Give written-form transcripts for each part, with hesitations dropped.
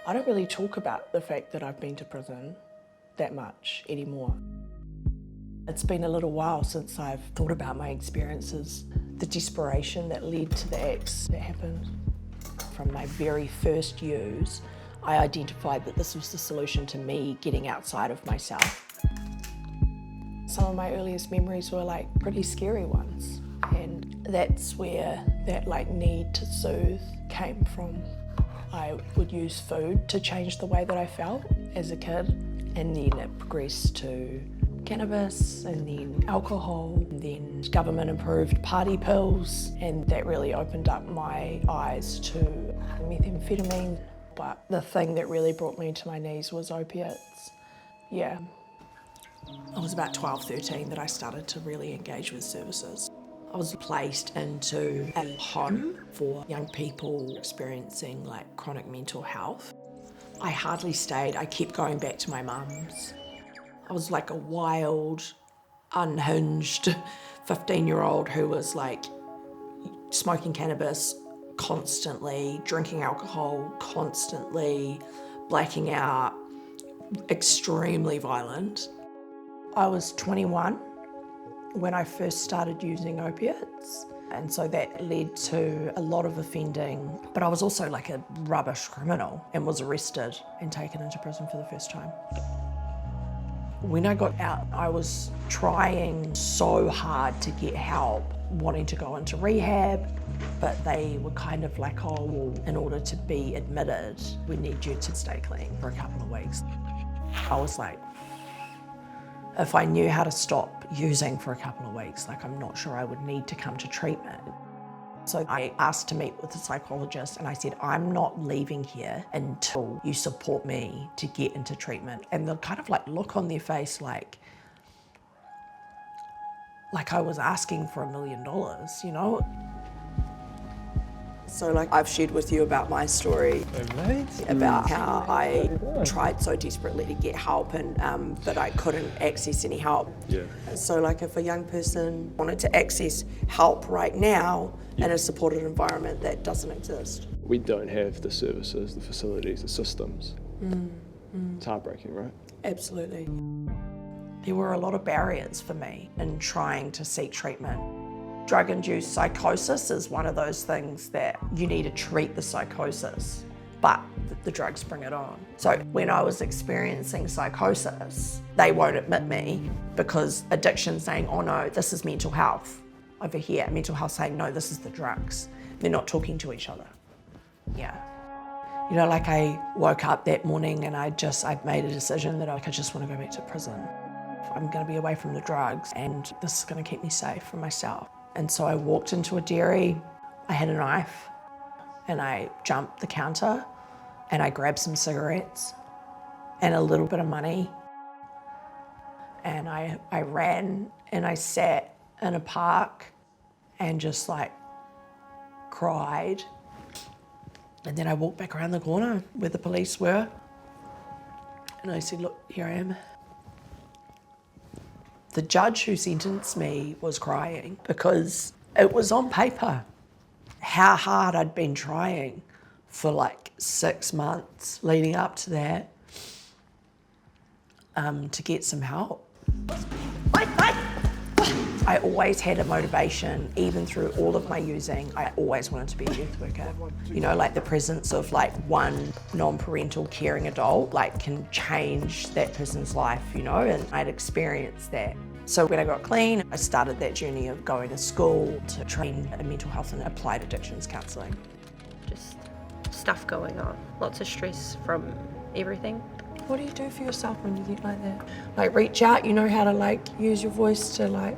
I don't really talk about the fact that I've been to prison that much anymore. It's been a little while since I've thought about my experiences, the desperation that led to the acts that happened. From my very first use, I identified that this was the solution to me getting outside of myself. Some of my earliest memories were like pretty scary ones, and that's where that need to soothe came from. I would use food to change the way that I felt as a kid, and then it progressed to cannabis, and then alcohol, and then government approved party pills, and that really opened up my eyes to methamphetamine. But the thing that really brought me to my knees was opiates. Yeah. I was about 12, 13 that I started to really engage with services. I was placed into a home for young people experiencing chronic mental health. I hardly stayed. I kept going back to my mum's. I was like a wild, unhinged 15-year-old who was smoking cannabis constantly, drinking alcohol constantly, blacking out, extremely violent. I was 21 when I first started using opiates, and so that led to a lot of offending. But I was also a rubbish criminal and was arrested and taken into prison for the first time. When I got out, I was trying so hard to get help, wanting to go into rehab, but they were kind of oh, well, in order to be admitted, we need you to stay clean for a couple of weeks. I was if I knew how to stop using for a couple of weeks, I'm not sure I would need to come to treatment. So I asked to meet with a psychologist, and I said, I'm not leaving here until you support me to get into treatment. And the kind of look on their face like I was asking for $1 million, you know? So I've shared with you about my story, about how I tried so desperately to get help, and but I couldn't access any help. Yeah. So if a young person wanted to access help right now in a supported environment, that doesn't exist. We don't have the services, the facilities, the systems. It's heartbreaking, right? Absolutely. There were a lot of barriers for me in trying to seek treatment. Drug-induced psychosis is one of those things that you need to treat the psychosis, but the drugs bring it on. So when I was experiencing psychosis, they won't admit me because addiction's saying, oh no, this is mental health. Over here, mental health saying, no, this is the drugs. They're not talking to each other. Yeah. You know, I woke up that morning and I'd made a decision that I just want to go back to prison. I'm going to be away from the drugs, and this is going to keep me safe from myself. And so I walked into a dairy, I had a knife, and I jumped the counter, and I grabbed some cigarettes and a little bit of money. And I ran and I sat in a park and just cried. And then I walked back around the corner where the police were, and I said, look, here I am. The judge who sentenced me was crying because it was on paper how hard I'd been trying for 6 months leading up to that to get some help. I always had a motivation, even through all of my using. I always wanted to be a youth worker. You know, the presence of one non-parental caring adult can change that person's life, you know, and I'd experienced that. So when I got clean, I started that journey of going to school to train in mental health and applied addictions counselling. Just stuff going on, lots of stress from everything. What do you do for yourself when you get like that? Reach out, you know how to use your voice to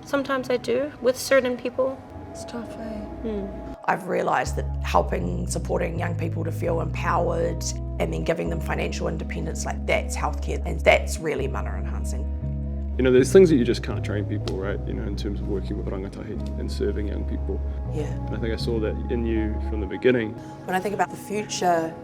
Sometimes I do, with certain people. It's tough, eh? I've realised that supporting young people to feel empowered and then giving them financial independence, that's healthcare, and that's really mana enhancing. You know, there's things that you just can't train people, right? You know, in terms of working with rangatahi and serving young people. Yeah. And I think I saw that in you from the beginning. When I think about the future,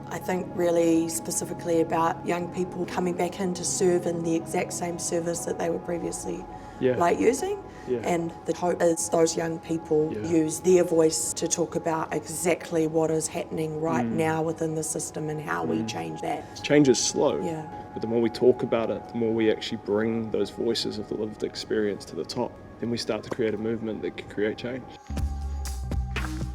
I think really specifically about young people coming back in to serve in the exact same service that they were previously like using. Yeah. And the hope is those young people use their voice to talk about exactly what is happening right now within the system and how we change that. Change is slow, Yeah. but the more we talk about it, the more we actually bring those voices of the lived experience to the top, then we start to create a movement that can create change.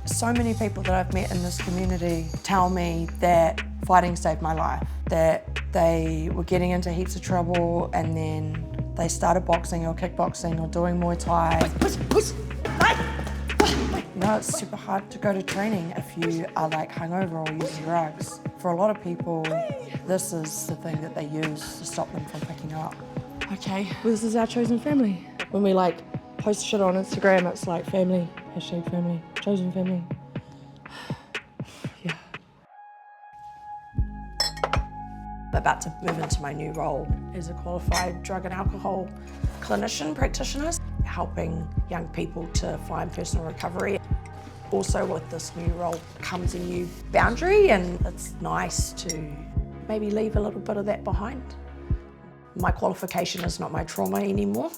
So many people that I've met in this community tell me that fighting saved my life, that they were getting into heaps of trouble and then they started boxing or kickboxing or doing Muay Thai. You know, it's super hard to go to training if you are like hungover or using drugs. For a lot of people, this is the thing that they use to stop them from picking up. Okay, well, this is our chosen family. When we like post shit on Instagram, it's like family, #family, chosen family. Yeah. I'm about to move into my new role as a qualified drug and alcohol clinician practitioner, helping young people to find personal recovery. Also with this new role comes a new boundary, and it's nice to maybe leave a little bit of that behind. My qualification is not my trauma anymore.